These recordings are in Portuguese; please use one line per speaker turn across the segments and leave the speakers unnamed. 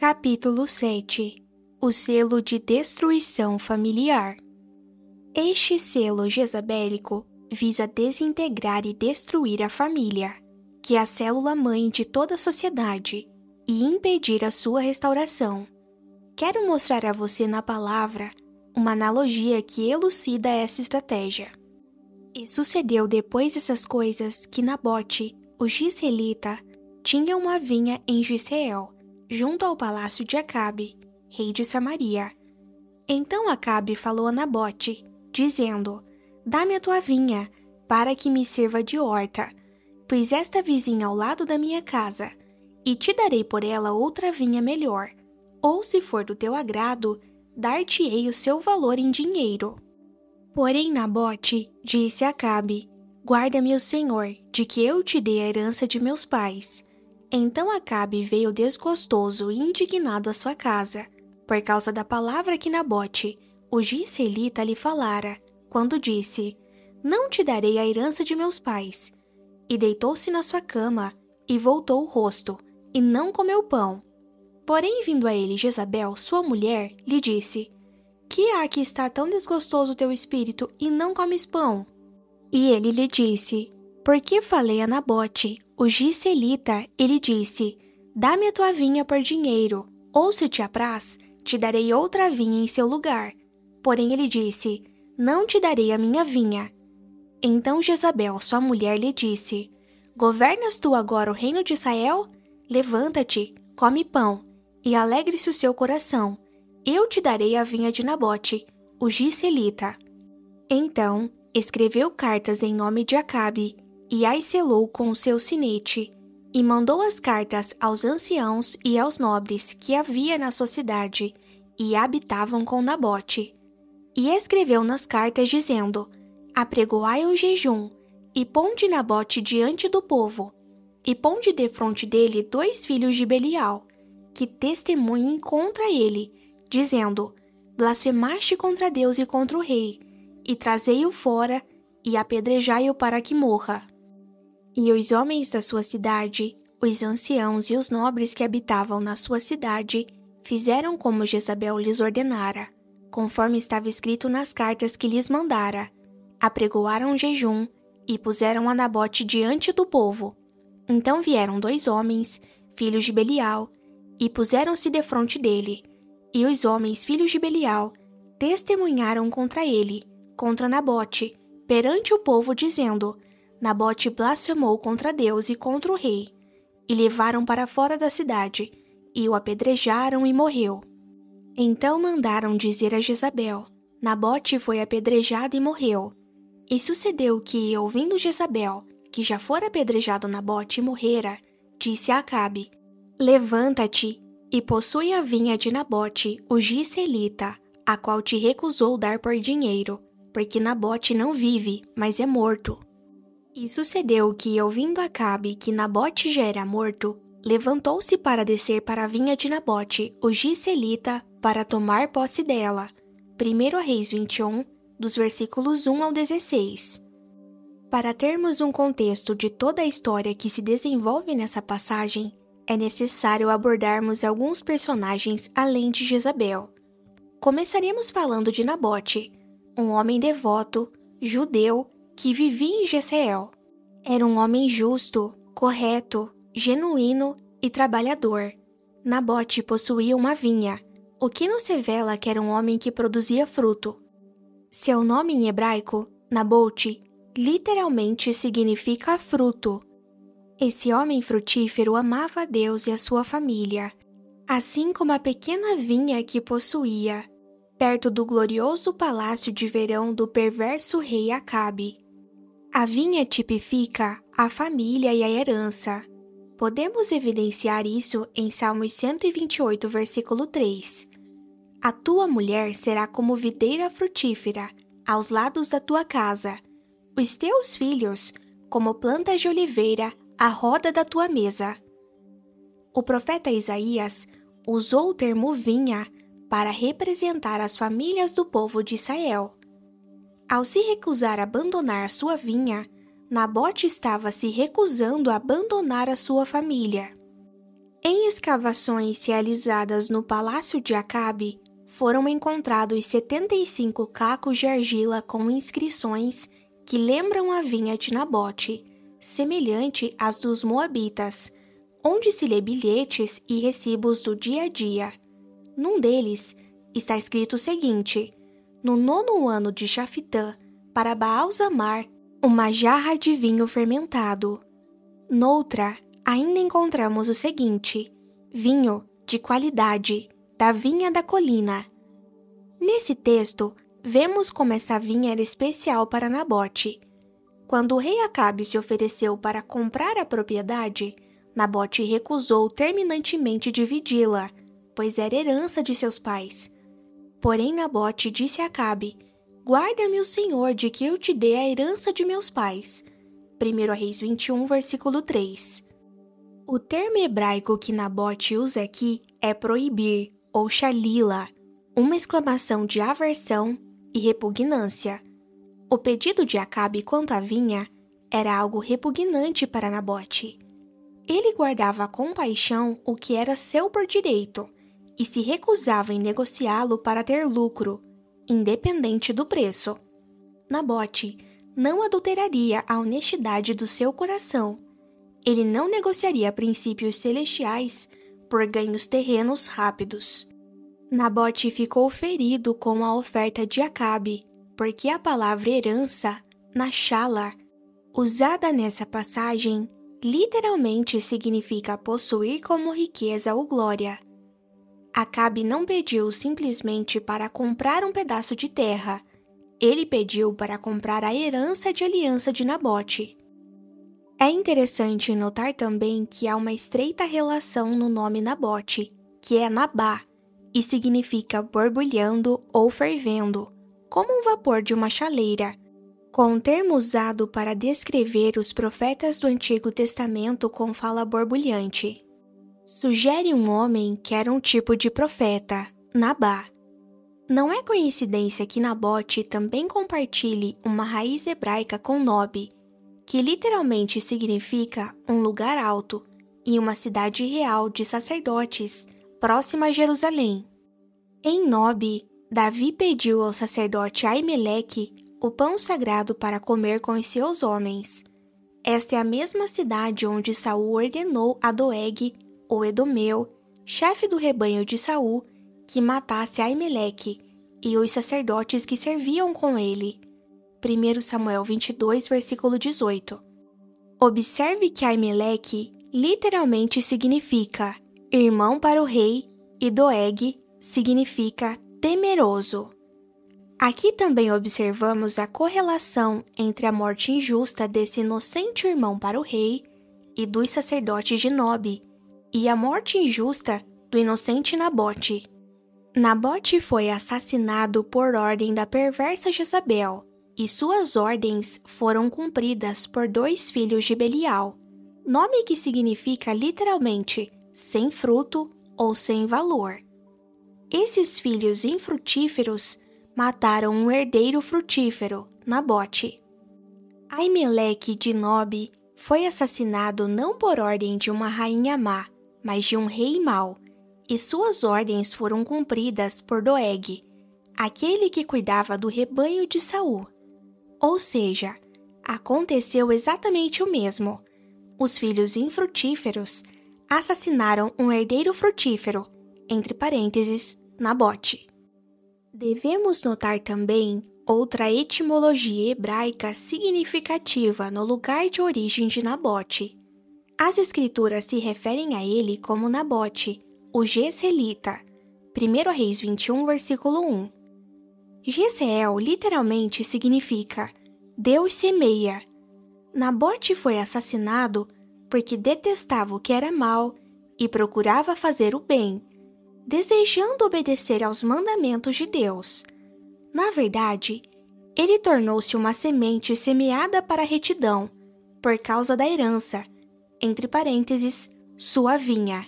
Capítulo 7. O selo de destruição familiar. Este selo jezabélico visa desintegrar e destruir a família, que é a célula-mãe de toda a sociedade, e impedir a sua restauração. Quero mostrar a você na palavra uma analogia que elucida essa estratégia. E sucedeu depois dessas coisas que Nabote, o gisraelita, tinha uma vinha em Jezreel, junto ao palácio de Acabe, rei de Samaria. Então Acabe falou a Nabote, dizendo: Dá-me a tua vinha, para que me sirva de horta, pois esta vizinha ao lado da minha casa, e te darei por ela outra vinha melhor, ou se for do teu agrado, dar-te-ei o seu valor em dinheiro. Porém Nabote disse a Acabe: Guarda-me o Senhor, de que eu te dei a herança de meus pais. Então Acabe veio desgostoso e indignado à sua casa, por causa da palavra que Nabote, o gisraelita, lhe falara, quando disse: Não te darei a herança de meus pais. E deitou-se na sua cama, e voltou o rosto, e não comeu pão. Porém, vindo a ele Jezabel, sua mulher, lhe disse: Que há que está tão desgostoso teu espírito, e não comes pão? E ele lhe disse: Por que falei a Nabote, o gisraelita, ele disse: Dá-me a tua vinha por dinheiro, ou se te apraz, te darei outra vinha em seu lugar. Porém ele disse: Não te darei a minha vinha. Então Jezabel, sua mulher, lhe disse: Governas tu agora o reino de Israel? Levanta-te, come pão, e alegre-se o seu coração. Eu te darei a vinha de Nabote, o gisraelita. Então escreveu cartas em nome de Acabe, e as selou com o seu sinete, e mandou as cartas aos anciãos e aos nobres que havia na sua cidade, e habitavam com Nabote. E escreveu nas cartas dizendo: Apregoai um jejum, e ponde Nabote diante do povo, e ponde defronte dele 2 filhos de Belial, que testemunhem contra ele, dizendo: Blasfemaste contra Deus e contra o rei, e trazei-o fora, e apedrejai-o para que morra. E os homens da sua cidade, os anciãos e os nobres que habitavam na sua cidade, fizeram como Jezabel lhes ordenara, conforme estava escrito nas cartas que lhes mandara. Apregoaram jejum, e puseram a Nabote diante do povo. Então vieram 2 homens, filhos de Belial, e puseram-se defronte dele. E os homens, filhos de Belial, testemunharam contra ele, contra Nabote, perante o povo, dizendo: Nabote blasfemou contra Deus e contra o rei. E levaram para fora da cidade, e o apedrejaram e morreu. Então mandaram dizer a Jezabel: Nabote foi apedrejado e morreu. E sucedeu que, ouvindo Jezabel, que já fora apedrejado Nabote e morrera, disse a Acabe: Levanta-te e possui a vinha de Nabote, o gisraelita, a qual te recusou dar por dinheiro, porque Nabote não vive, mas é morto. E sucedeu que, ouvindo Acabe que Nabote já era morto, levantou-se para descer para a vinha de Nabote, o gisraelita, para tomar posse dela. 1 Reis 21, dos versículos 1 ao 16. Para termos um contexto de toda a história que se desenvolve nessa passagem, é necessário abordarmos alguns personagens além de Jezabel. Começaremos falando de Nabote, um homem devoto, judeu, que vivia em Jezreel. Era um homem justo, correto, genuíno e trabalhador. Nabote possuía uma vinha, o que nos revela que era um homem que produzia fruto. Seu nome em hebraico, Nabote, literalmente significa fruto. Esse homem frutífero amava a Deus e a sua família, assim como a pequena vinha que possuía, perto do glorioso palácio de verão do perverso rei Acabe. A vinha tipifica a família e a herança. Podemos evidenciar isso em Salmos 128, versículo 3. A tua mulher será como videira frutífera, aos lados da tua casa. Os teus filhos, como plantas de oliveira, à roda da tua mesa. O profeta Isaías usou o termo vinha para representar as famílias do povo de Israel. Ao se recusar a abandonar a sua vinha, Nabote estava se recusando a abandonar a sua família. Em escavações realizadas no Palácio de Acabe, foram encontrados 75 cacos de argila com inscrições que lembram a vinha de Nabote, semelhante às dos moabitas, onde se lê bilhetes e recibos do dia a dia. Num deles está escrito o seguinte: no 9º ano de Jafitã, para Baal-Zamar, uma jarra de vinho fermentado. Noutra, ainda encontramos o seguinte: vinho de qualidade, da vinha da colina. Nesse texto, vemos como essa vinha era especial para Nabote. Quando o rei Acabe se ofereceu para comprar a propriedade, Nabote recusou terminantemente dividi-la, pois era herança de seus pais. Porém, Nabote disse a Acabe: guarda-me o Senhor de que eu te dê a herança de meus pais. 1 Reis 21, versículo 3. O termo hebraico que Nabote usa aqui é proibir, ou shalila, uma exclamação de aversão e repugnância. O pedido de Acabe quanto à vinha era algo repugnante para Nabote. Ele guardava com paixão o que era seu por direito e se recusava em negociá-lo para ter lucro, independente do preço. Nabote não adulteraria a honestidade do seu coração. Ele não negociaria princípios celestiais por ganhos terrenos rápidos. Nabote ficou ferido com a oferta de Acabe, porque a palavra herança, nashala, usada nessa passagem, literalmente significa possuir como riqueza ou glória. Acabe não pediu simplesmente para comprar um pedaço de terra. Ele pediu para comprar a herança de aliança de Nabote. É interessante notar também que há uma estreita relação no nome Nabote, que é Nabá, e significa borbulhando ou fervendo, como um vapor de uma chaleira, com um termo usado para descrever os profetas do Antigo Testamento com fala borbulhante. Sugere um homem que era um tipo de profeta, Nabá. Não é coincidência que Nabote também compartilhe uma raiz hebraica com Nob, que literalmente significa um lugar alto e uma cidade real de sacerdotes, próxima a Jerusalém. Em Nob, Davi pediu ao sacerdote Aimeleque o pão sagrado para comer com os seus homens. Esta é a mesma cidade onde Saul ordenou a Doeg, o Edomeu, chefe do rebanho de Saul, que matasse Aimeleque e os sacerdotes que serviam com ele. 1 Samuel 22, versículo 18. Observe que Aimeleque literalmente significa irmão para o rei e Doeg significa temeroso. Aqui também observamos a correlação entre a morte injusta desse inocente irmão para o rei e dos sacerdotes de Nob, e a morte injusta do inocente Nabote. Nabote foi assassinado por ordem da perversa Jezabel, e suas ordens foram cumpridas por 2 filhos de Belial, nome que significa literalmente sem fruto ou sem valor. Esses filhos infrutíferos mataram um herdeiro frutífero, Nabote. Aimeleque de Nob foi assassinado não por ordem de uma rainha má, mas de um rei mau, e suas ordens foram cumpridas por Doeg, aquele que cuidava do rebanho de Saul. Ou seja, aconteceu exatamente o mesmo. Os filhos infrutíferos assassinaram um herdeiro frutífero, entre parênteses, Nabote. Devemos notar também outra etimologia hebraica significativa no lugar de origem de Nabote. As escrituras se referem a ele como Nabote, o Gesselita, 1 Reis 21, versículo 1. Jezreel literalmente significa Deus semeia. Nabote foi assassinado porque detestava o que era mal e procurava fazer o bem, desejando obedecer aos mandamentos de Deus. Na verdade, ele tornou-se uma semente semeada para a retidão, por causa da herança, entre parênteses, sua vinha.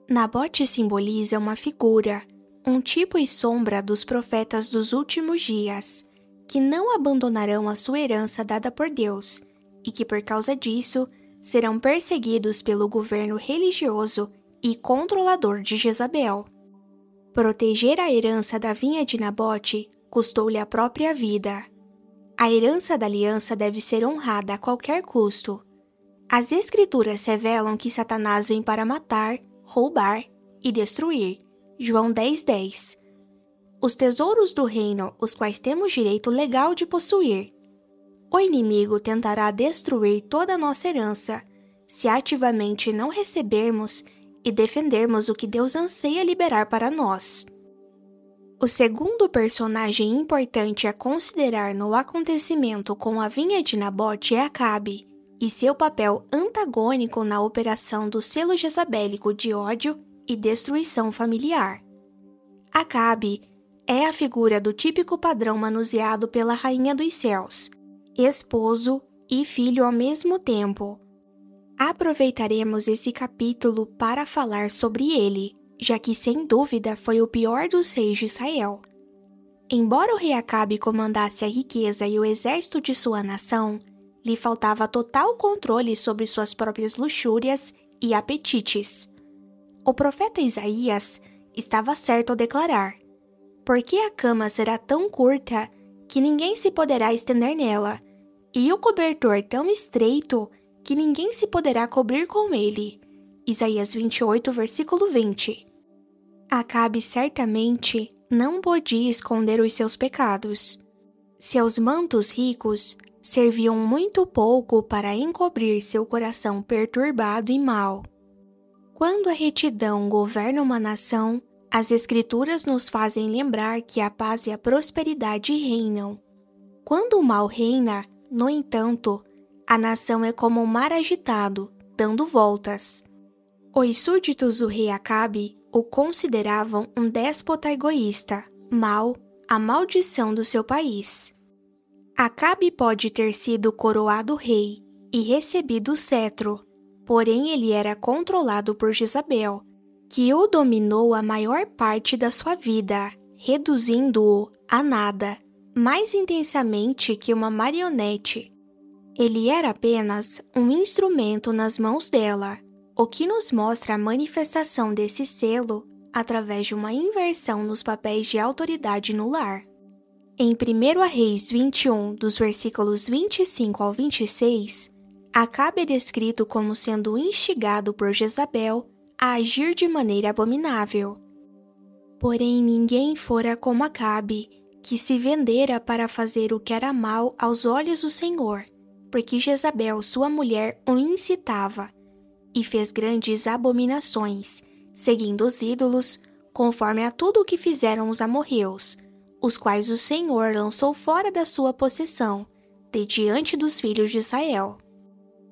Nabote simboliza uma figura, um tipo e sombra dos profetas dos últimos dias, que não abandonarão a sua herança dada por Deus e que, por causa disso, serão perseguidos pelo governo religioso e controlador de Jezabel. Proteger a herança da vinha de Nabote custou-lhe a própria vida. A herança da aliança deve ser honrada a qualquer custo. As Escrituras revelam que Satanás vem para matar, roubar e destruir. João 10:10. Os tesouros do reino, os quais temos direito legal de possuir. O inimigo tentará destruir toda a nossa herança, se ativamente não recebermos e defendermos o que Deus anseia liberar para nós. O segundo personagem importante a considerar no acontecimento com a vinha de Nabote é Acabe, e seu papel antagônico na operação do selo jezabélico de ódio e destruição familiar. Acabe é a figura do típico padrão manuseado pela Rainha dos Céus, esposo e filho ao mesmo tempo. Aproveitaremos esse capítulo para falar sobre ele, já que sem dúvida foi o pior dos reis de Israel. Embora o rei Acabe comandasse a riqueza e o exército de sua nação, lhe faltava total controle sobre suas próprias luxúrias e apetites. O profeta Isaías estava certo ao declarar: porque a cama será tão curta que ninguém se poderá estender nela, e o cobertor tão estreito que ninguém se poderá cobrir com ele. Isaías 28, versículo 20. Acabe certamente não podia esconder os seus pecados. Seus mantos ricos serviam muito pouco para encobrir seu coração perturbado e mau. Quando a retidão governa uma nação, as Escrituras nos fazem lembrar que a paz e a prosperidade reinam. Quando o mal reina, no entanto, a nação é como um mar agitado, dando voltas. Os súditos do rei Acabe o consideravam um déspota egoísta, mau, a maldição do seu país. Acabe pode ter sido coroado rei e recebido o cetro, porém ele era controlado por Jezabel, que o dominou a maior parte da sua vida, reduzindo-o a nada, mais intensamente que uma marionete. Ele era apenas um instrumento nas mãos dela, o que nos mostra a manifestação desse selo através de uma inversão nos papéis de autoridade no lar. Em 1 Reis 21, dos versículos 25 ao 26, Acabe é descrito como sendo instigado por Jezabel a agir de maneira abominável. Porém, ninguém fora como Acabe, que se vendera para fazer o que era mal aos olhos do Senhor, porque Jezabel, sua mulher, o incitava, e fez grandes abominações, seguindo os ídolos, conforme a tudo o que fizeram os amorreus, os quais o Senhor lançou fora da sua possessão, de diante dos filhos de Israel.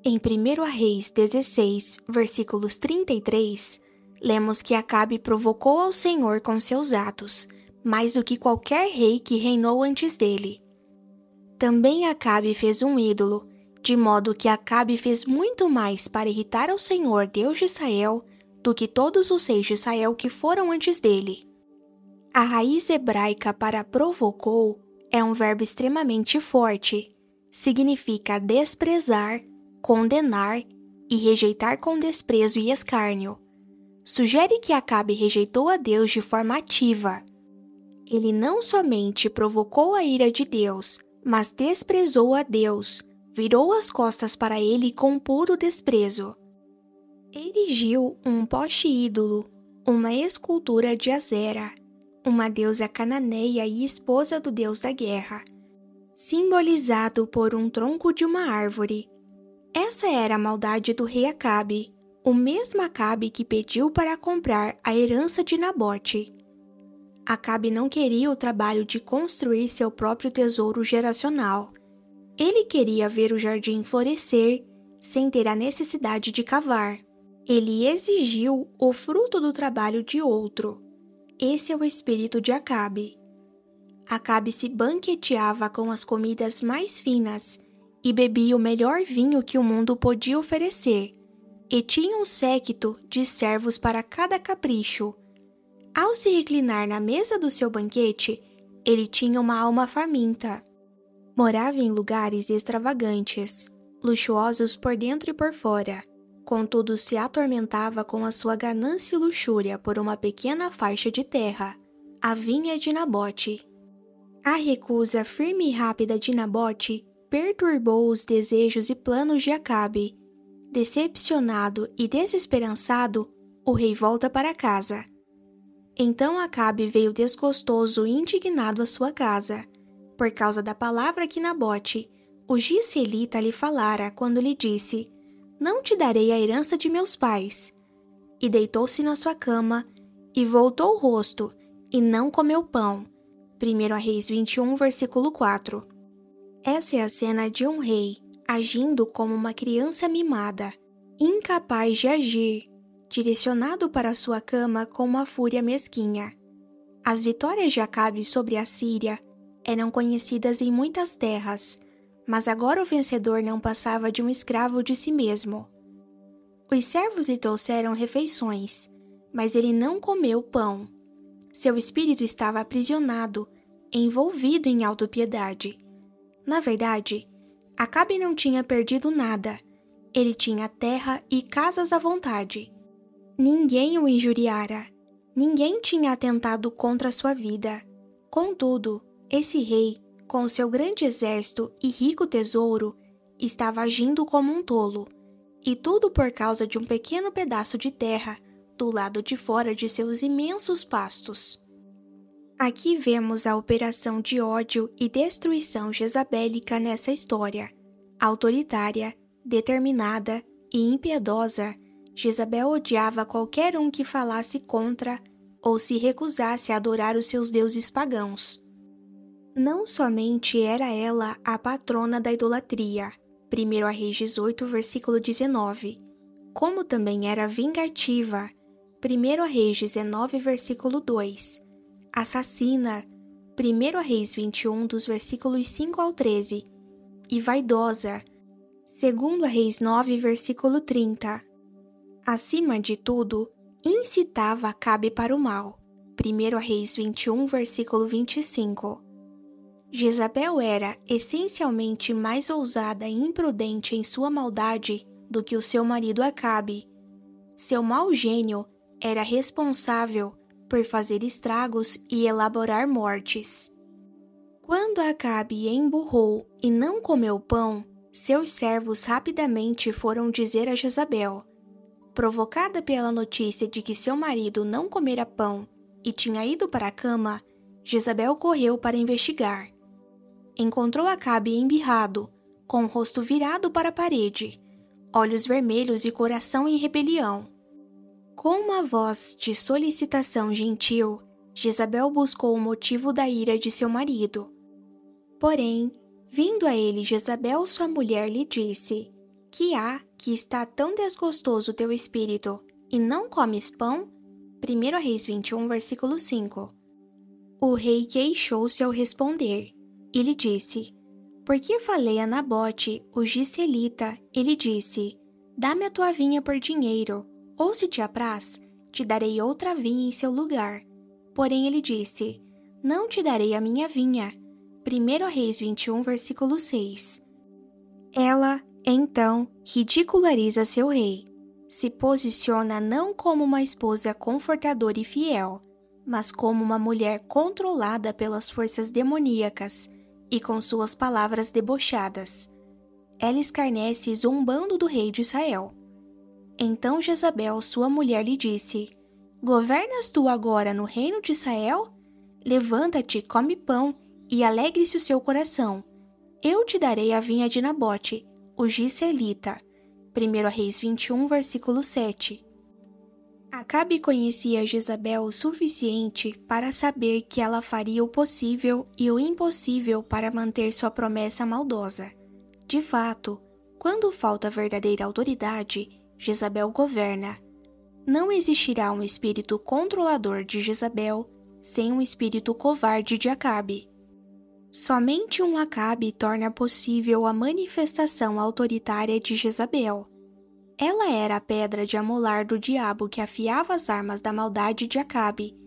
Em 1 Reis 16, versículos 33, lemos que Acabe provocou ao Senhor com seus atos, mais do que qualquer rei que reinou antes dele. Também Acabe fez um ídolo, de modo que Acabe fez muito mais para irritar ao Senhor, Deus de Israel, do que todos os reis de Israel que foram antes dele. A raiz hebraica para provocou é um verbo extremamente forte. Significa desprezar, condenar e rejeitar com desprezo e escárnio. Sugere que Acabe rejeitou a Deus de forma ativa. Ele não somente provocou a ira de Deus, mas desprezou a Deus, virou as costas para ele com puro desprezo. Erigiu um poste ídolo, uma escultura de Azera, uma deusa cananeia e esposa do deus da guerra, simbolizado por um tronco de uma árvore. Essa era a maldade do rei Acabe, o mesmo Acabe que pediu para comprar a herança de Nabote. Acabe não queria o trabalho de construir seu próprio tesouro geracional. Ele queria ver o jardim florescer sem ter a necessidade de cavar. Ele exigiu o fruto do trabalho de outro. Esse é o espírito de Acabe. Acabe se banqueteava com as comidas mais finas e bebia o melhor vinho que o mundo podia oferecer, e tinha um séquito de servos para cada capricho. Ao se reclinar na mesa do seu banquete, ele tinha uma alma faminta. Morava em lugares extravagantes, luxuosos por dentro e por fora, Contudo, se atormentava com a sua ganância e luxúria por uma pequena faixa de terra, a vinha de Nabote. A recusa firme e rápida de Nabote perturbou os desejos e planos de Acabe. Decepcionado e desesperançado, o rei volta para casa. Então Acabe veio desgostoso e indignado à sua casa, por causa da palavra que Nabote, o gizelita, lhe falara quando lhe disse: Não te darei a herança de meus pais. E deitou-se na sua cama, e voltou o rosto, e não comeu pão. 1 Reis 21, versículo 4. Essa é a cena de um rei, agindo como uma criança mimada, incapaz de agir, direcionado para sua cama com uma fúria mesquinha. As vitórias de Acabe sobre a Síria eram conhecidas em muitas terras, mas agora o vencedor não passava de um escravo de si mesmo. Os servos lhe trouxeram refeições, mas ele não comeu pão. Seu espírito estava aprisionado, envolvido em autopiedade. Na verdade, Acabe não tinha perdido nada. Ele tinha terra e casas à vontade. Ninguém o injuriara. Ninguém tinha atentado contra sua vida. Contudo, esse rei, com seu grande exército e rico tesouro, estava agindo como um tolo, e tudo por causa de um pequeno pedaço de terra do lado de fora de seus imensos pastos. Aqui vemos a operação de ódio e destruição jezabélica nessa história. Autoritária, determinada e impiedosa, Jezabel odiava qualquer um que falasse contra ou se recusasse a adorar os seus deuses pagãos. Não somente era ela a patrona da idolatria, 1 Reis 18, versículo 19, como também era vingativa, 1 Reis 19, versículo 2, assassina, 1 Reis 21, dos versículos 5 ao 13, e vaidosa, 2 Reis 9, versículo 30. Acima de tudo, incitava Acabe para o mal, 1 Reis 21, versículo 25. Jezabel era essencialmente mais ousada e imprudente em sua maldade do que o seu marido Acabe. Seu mau gênio era responsável por fazer estragos e elaborar mortes. Quando Acabe emburrou e não comeu pão, seus servos rapidamente foram dizer a Jezabel. Provocada pela notícia de que seu marido não comera pão e tinha ido para a cama, Jezabel correu para investigar. Encontrou Acabe embirrado, com o rosto virado para a parede, olhos vermelhos e coração em rebelião. Com uma voz de solicitação gentil, Jezabel buscou o motivo da ira de seu marido. Porém, vindo a ele Jezabel, sua mulher, lhe disse: Que há que está tão desgostoso teu espírito, e não comes pão? 1 Reis 21, versículo 5. O rei queixou-se ao responder, e lhe disse: Por que falei a Nabote, o gizelita, e lhe disse: Dá-me a tua vinha por dinheiro, ou se te apraz, te darei outra vinha em seu lugar. Porém ele disse: Não te darei a minha vinha. 1 Reis 21, versículo 6. Ela, então, ridiculariza seu rei. Se posiciona não como uma esposa confortadora e fiel, mas como uma mulher controlada pelas forças demoníacas e com suas palavras debochadas. Ela escarnece zombando do rei de Israel. Então Jezabel, sua mulher, lhe disse: Governas tu agora no reino de Israel? Levanta-te, come pão, e alegre-se o seu coração. Eu te darei a vinha de Nabote, o gizelita. 1 Reis 21, versículo 7. Acabe conhecia Jezabel o suficiente para saber que ela faria o possível e o impossível para manter sua promessa maldosa. De fato, quando falta verdadeira autoridade, Jezabel governa. Não existirá um espírito controlador de Jezabel sem um espírito covarde de Acabe. Somente um Acabe torna possível a manifestação autoritária de Jezabel. Ela era a pedra de amolar do diabo que afiava as armas da maldade de Acabe.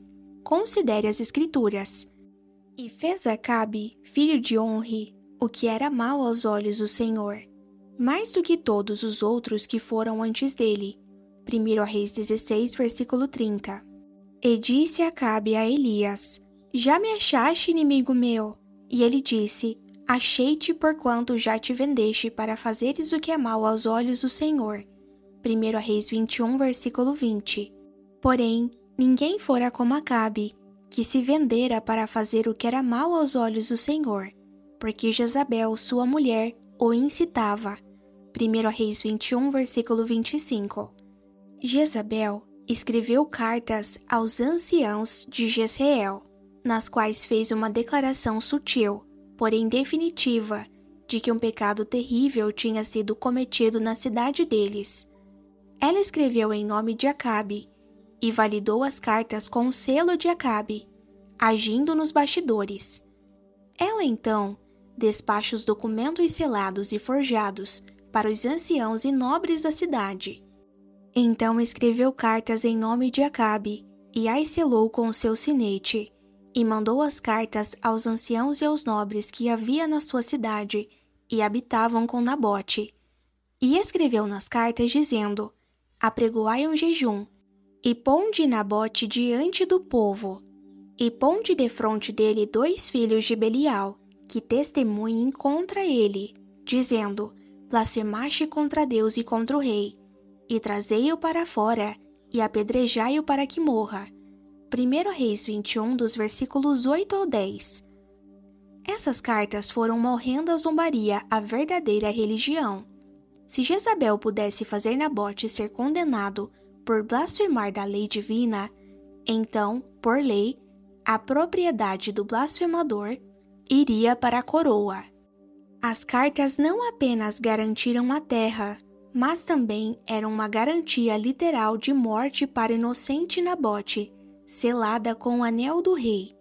Considere as Escrituras. E fez Acabe, filho de Onri, o que era mau aos olhos do Senhor. mais do que todos os outros que foram antes dele. 1 Reis 16, versículo 30. E disse Acabe a Elias: Já me achaste, inimigo meu? E ele disse: Achei-te porquanto já te vendeste para fazeres o que é mal aos olhos do Senhor. 1 Reis 21, versículo 20. Porém, ninguém fora como Acabe, que se vendera para fazer o que era mal aos olhos do Senhor, porque Jezabel, sua mulher, o incitava. 1 Reis 21, versículo 25. Jezabel escreveu cartas aos anciãos de Jezreel, nas quais fez uma declaração sutil, porém definitiva, de que um pecado terrível tinha sido cometido na cidade deles. Ela escreveu em nome de Acabe e validou as cartas com o selo de Acabe, agindo nos bastidores. Ela então despacha os documentos selados e forjados para os anciãos e nobres da cidade. Então escreveu cartas em nome de Acabe e as selou com o seu sinete, e mandou as cartas aos anciãos e aos nobres que havia na sua cidade e habitavam com Nabote. E escreveu nas cartas dizendo: Apregoai um jejum, e ponde Nabote diante do povo, e ponde defronte dele 2 filhos de Belial, que testemunhem contra ele, dizendo: Blasfemaste contra Deus e contra o rei, e trazei-o para fora, e apedrejai-o para que morra. 1 Reis 21, dos versículos 8 ao 10. Essas cartas foram uma horrenda zombaria à verdadeira religião. Se Jezabel pudesse fazer Nabote ser condenado por blasfemar da lei divina, então, por lei, a propriedade do blasfemador iria para a coroa. As cartas não apenas garantiram a terra, mas também eram uma garantia literal de morte para o inocente Nabote, selada com o anel do rei.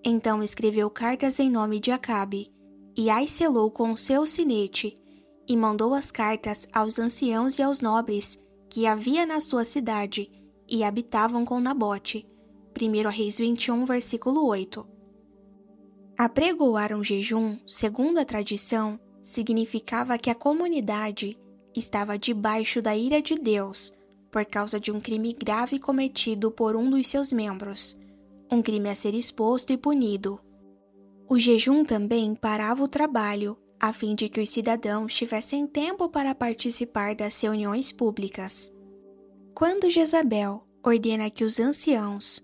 Então escreveu cartas em nome de Acabe, e as selou com o seu sinete, e mandou as cartas aos anciãos e aos nobres que havia na sua cidade e habitavam com Nabote. 1 Reis 21, versículo 8. Apregoar um jejum, segundo a tradição, significava que a comunidade estava debaixo da ira de Deus por causa de um crime grave cometido por um dos seus membros, um crime a ser exposto e punido. O jejum também parava o trabalho, a fim de que os cidadãos tivessem tempo para participar das reuniões públicas. Quando Jezabel ordena que os anciãos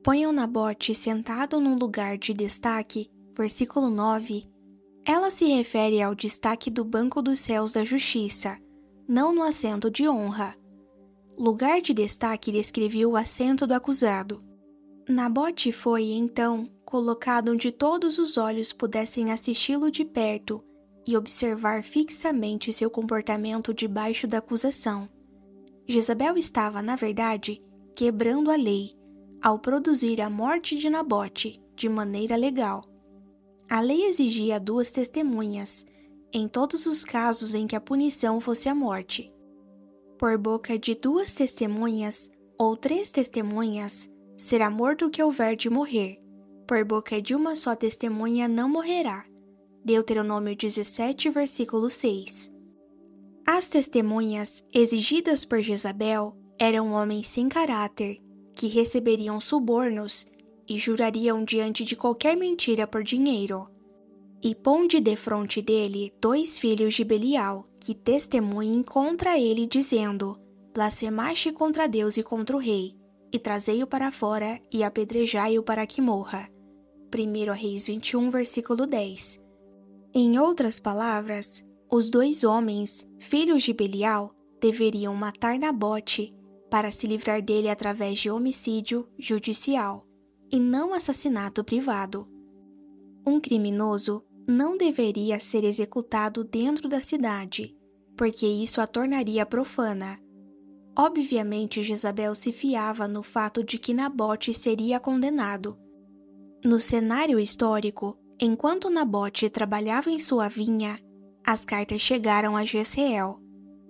ponham Nabote sentado num lugar de destaque, versículo 9, ela se refere ao destaque do banco dos céus da justiça, não no assento de honra. Lugar de destaque descrevia o assento do acusado. Nabote foi, então, colocado onde todos os olhos pudessem assisti-lo de perto e observar fixamente seu comportamento debaixo da acusação. Jezabel estava, na verdade, quebrando a lei, ao produzir a morte de Nabote de maneira legal. A lei exigia 2 testemunhas, em todos os casos em que a punição fosse a morte. Por boca de 2 testemunhas ou 3 testemunhas, será morto o que houver de morrer. Por boca de uma só testemunha não morrerá. Deuteronômio 17, versículo 6. As testemunhas exigidas por Jezabel eram homens sem caráter, que receberiam subornos e jurariam diante de qualquer mentira por dinheiro. E ponde defronte dele 2 filhos de Belial, que testemunhem contra ele, dizendo: Blasfemaste contra Deus e contra o rei, e trazei-o para fora e apedrejai-o para que morra. 1 Reis 21, versículo 10. Em outras palavras, os 2 homens, filhos de Belial, deveriam matar Nabote para se livrar dele através de homicídio judicial, e não assassinato privado. Um criminoso não deveria ser executado dentro da cidade, porque isso a tornaria profana. Obviamente, Jezabel se fiava no fato de que Nabote seria condenado. No cenário histórico, enquanto Nabote trabalhava em sua vinha, as cartas chegaram a Jezreel.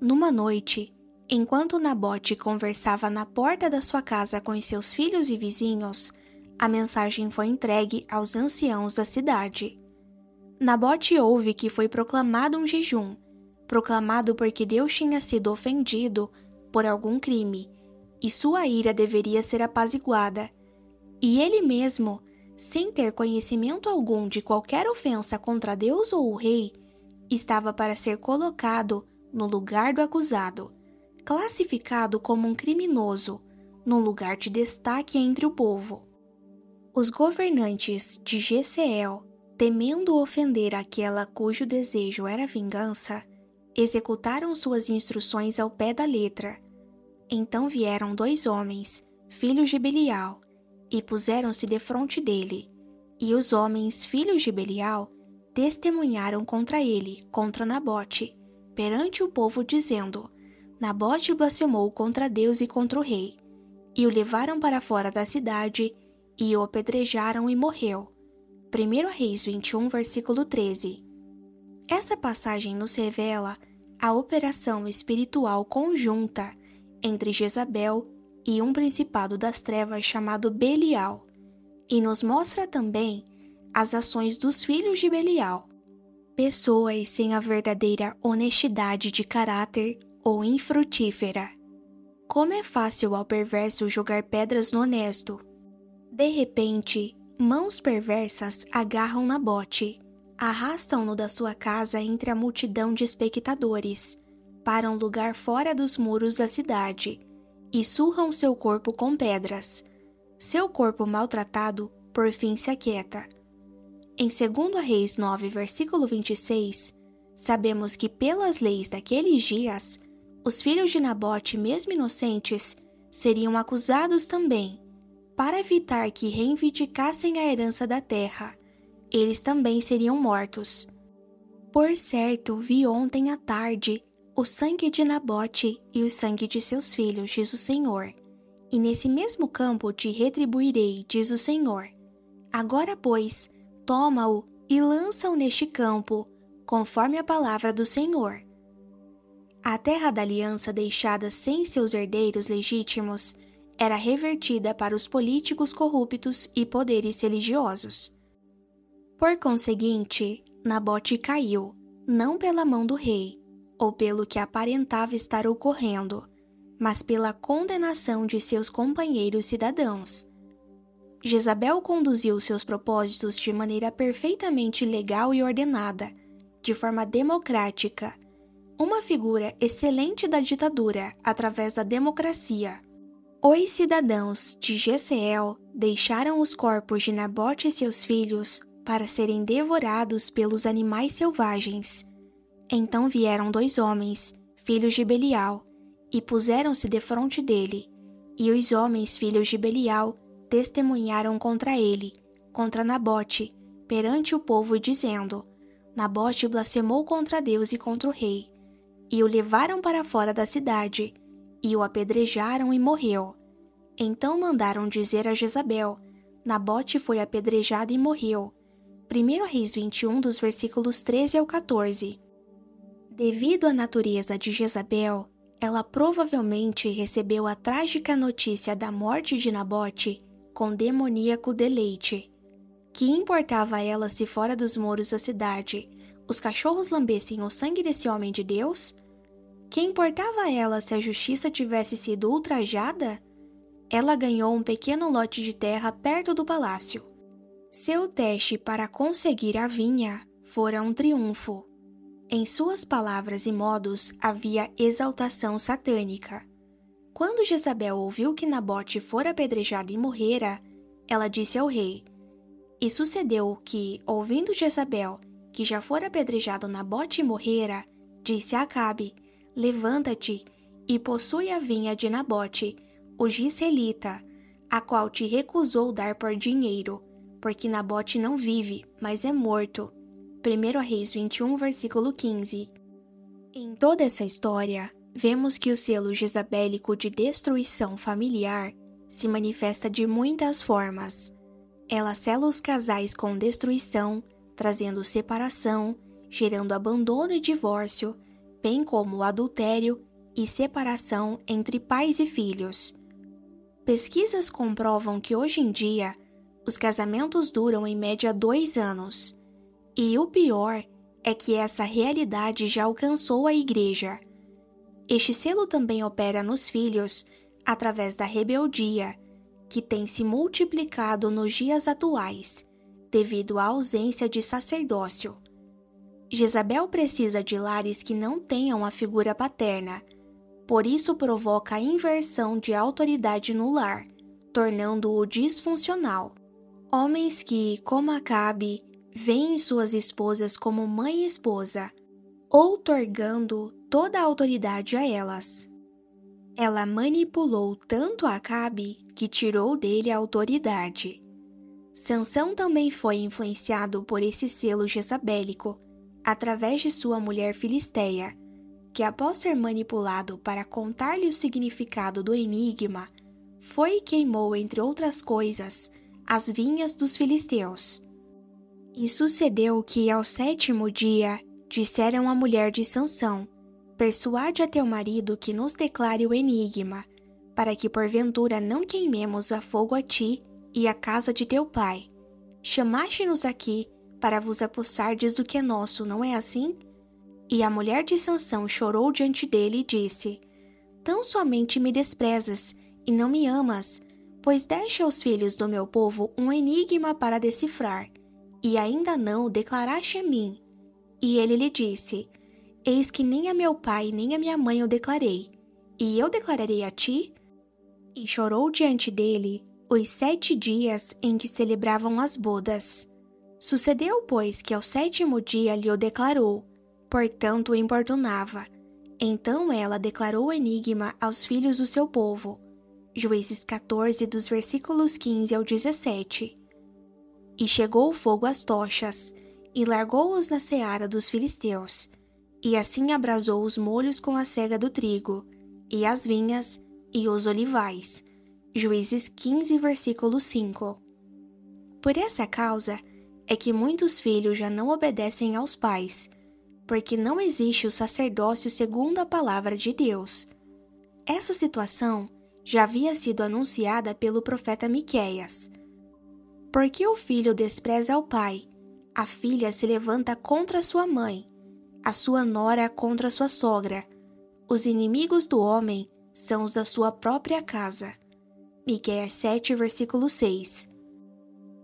Numa noite, enquanto Nabote conversava na porta da sua casa com os seus filhos e vizinhos, a mensagem foi entregue aos anciãos da cidade. Nabote ouve que foi proclamado um jejum, proclamado porque Deus tinha sido ofendido por algum crime, e sua ira deveria ser apaziguada. E ele mesmo, sem ter conhecimento algum de qualquer ofensa contra Deus ou o rei, estava para ser colocado no lugar do acusado, classificado como um criminoso, num lugar de destaque entre o povo. Os governantes de Jezreel, temendo ofender aquela cujo desejo era vingança, executaram suas instruções ao pé da letra. Então vieram 2 homens, filhos de Belial, e puseram-se defronte dele. E os homens, filhos de Belial, testemunharam contra ele, contra Nabote, perante o povo, dizendo: Nabote blasfemou contra Deus e contra o rei. E o levaram para fora da cidade, e o apedrejaram e morreu. 1 Reis 21, versículo 13. Essa passagem nos revela a operação espiritual conjunta entre Jezabel e um principado das trevas chamado Belial, e nos mostra também as ações dos filhos de Belial, pessoas sem a verdadeira honestidade de caráter ou infrutífera. Como é fácil ao perverso jogar pedras no honesto. De repente, mãos perversas agarram Nabote, arrastam-no da sua casa entre a multidão de espectadores, para um lugar fora dos muros da cidade, e surram seu corpo com pedras. Seu corpo maltratado, por fim, se aquieta. Em 2 Reis 9, versículo 26, sabemos que pelas leis daqueles dias, os filhos de Nabote, mesmo inocentes, seriam acusados também, para evitar que reivindicassem a herança da terra. Eles também seriam mortos. Por certo, vi ontem à tarde o sangue de Nabote e o sangue de seus filhos, diz o Senhor. E nesse mesmo campo te retribuirei, diz o Senhor. Agora, pois, toma-o e lança-o neste campo, conforme a palavra do Senhor. A terra da aliança deixada sem seus herdeiros legítimos era revertida para os políticos corruptos e poderes religiosos. Por conseguinte, Nabote caiu, não pela mão do rei, ou pelo que aparentava estar ocorrendo, mas pela condenação de seus companheiros cidadãos. Jezabel conduziu seus propósitos de maneira perfeitamente legal e ordenada, de forma democrática, uma figura excelente da ditadura através da democracia. Os cidadãos de Jezreel deixaram os corpos de Nabote e seus filhos para serem devorados pelos animais selvagens. Então vieram 2 homens, filhos de Belial, e puseram-se defronte dele, e os homens, filhos de Belial, testemunharam contra ele, contra Nabote, perante o povo, dizendo: Nabote blasfemou contra Deus e contra o rei. E o levaram para fora da cidade, e o apedrejaram e morreu. Então mandaram dizer a Jezabel: Nabote foi apedrejado e morreu. 1 Reis 21, dos versículos 13 ao 14. Devido à natureza de Jezabel, ela provavelmente recebeu a trágica notícia da morte de Nabote com demoníaco deleite. Que importava a ela se fora dos muros da cidade os cachorros lambessem o sangue desse homem de Deus? Que importava a ela se a justiça tivesse sido ultrajada? Ela ganhou um pequeno lote de terra perto do palácio. Seu teste para conseguir a vinha fora um triunfo. Em suas palavras e modos havia exaltação satânica. Quando Jezabel ouviu que Nabote fora apedrejado e morrera, ela disse ao rei. E sucedeu que, ouvindo Jezabel que já fora apedrejado Nabote e morrera, disse a Acabe: Levanta-te e possui a vinha de Nabote, o Gisraelita, a qual te recusou dar por dinheiro, porque Nabote não vive, mas é morto. 1 Reis 21, versículo 15. Em toda essa história, vemos que o selo jezabélico de destruição familiar se manifesta de muitas formas. Ela sela os casais com destruição, trazendo separação, gerando abandono e divórcio, bem como o adultério e separação entre pais e filhos. Pesquisas comprovam que hoje em dia, os casamentos duram em média 2 anos. E o pior é que essa realidade já alcançou a Igreja. Este selo também opera nos filhos através da rebeldia, que tem se multiplicado nos dias atuais, devido à ausência de sacerdócio. Jezabel precisa de lares que não tenham a figura paterna, por isso provoca a inversão de autoridade no lar, tornando-o disfuncional. Homens que, como Acabe, veem suas esposas como mãe e esposa, outorgando toda a autoridade a elas. Ela manipulou tanto Acabe que tirou dele a autoridade. Sansão também foi influenciado por esse selo jezabélico, através de sua mulher Filisteia, que após ser manipulado para contar-lhe o significado do enigma, foi e queimou, entre outras coisas, as vinhas dos filisteus. E sucedeu que, ao 7º dia, disseram à mulher de Sansão: persuade a teu marido que nos declare o enigma, para que porventura não queimemos a fogo a ti e a casa de teu pai. Chamaste-nos aqui para vos apossardes do que é nosso, não é assim? E a mulher de Sansão chorou diante dele e disse: tão somente me desprezas e não me amas, pois deste aos filhos do meu povo um enigma para decifrar, e ainda não o declaraste a mim. E ele lhe disse: eis que nem a meu pai nem a minha mãe o declarei, e eu declararei a ti? E chorou diante dele os 7 dias em que celebravam as bodas. Sucedeu, pois, que ao 7º dia lhe o declarou, portanto o importunava. Então ela declarou o enigma aos filhos do seu povo. Juízes 14, dos versículos 15 ao 17. E chegou o fogo às tochas, e largou-os na seara dos filisteus, e assim abrasou os molhos com a sega do trigo, e as vinhas, e os olivais. Juízes 15, versículo 5. Por essa causa é que muitos filhos já não obedecem aos pais, porque não existe o sacerdócio segundo a palavra de Deus. Essa situação já havia sido anunciada pelo profeta Miqueias. Porque o filho despreza o pai, a filha se levanta contra sua mãe, a sua nora contra sua sogra. Os inimigos do homem são os da sua própria casa. Miqueias 7, versículo 6.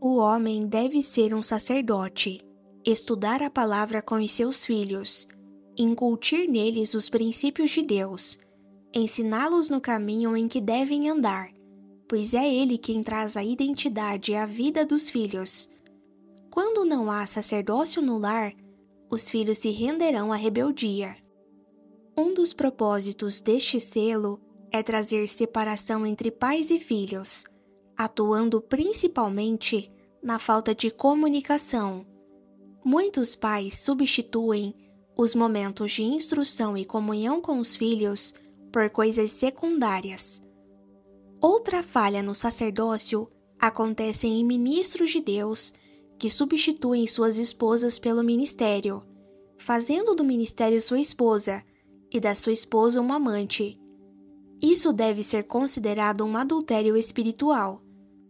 O homem deve ser um sacerdote, estudar a palavra com os seus filhos, incutir neles os princípios de Deus, ensiná-los no caminho em que devem andar, pois é ele quem traz a identidade e a vida dos filhos. Quando não há sacerdócio no lar, os filhos se renderão à rebeldia. Um dos propósitos deste selo é trazer separação entre pais e filhos, atuando principalmente na falta de comunicação. Muitos pais substituem os momentos de instrução e comunhão com os filhos por coisas secundárias. Outra falha no sacerdócio acontece em ministros de Deus que substituem suas esposas pelo ministério, fazendo do ministério sua esposa e da sua esposa uma amante. Isso deve ser considerado um adultério espiritual,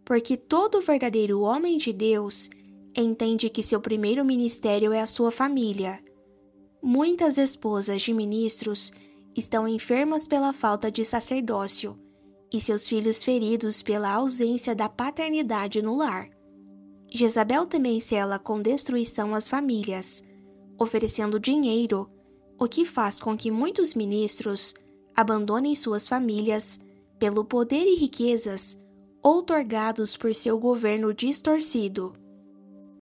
porque todo verdadeiro homem de Deus entende que seu primeiro ministério é a sua família. Muitas esposas de ministros estão enfermas pela falta de sacerdócio e seus filhos feridos pela ausência da paternidade no lar. Jezabel também sela com destruição as famílias, oferecendo dinheiro, o que faz com que muitos ministros abandonem suas famílias pelo poder e riquezas outorgados por seu governo distorcido.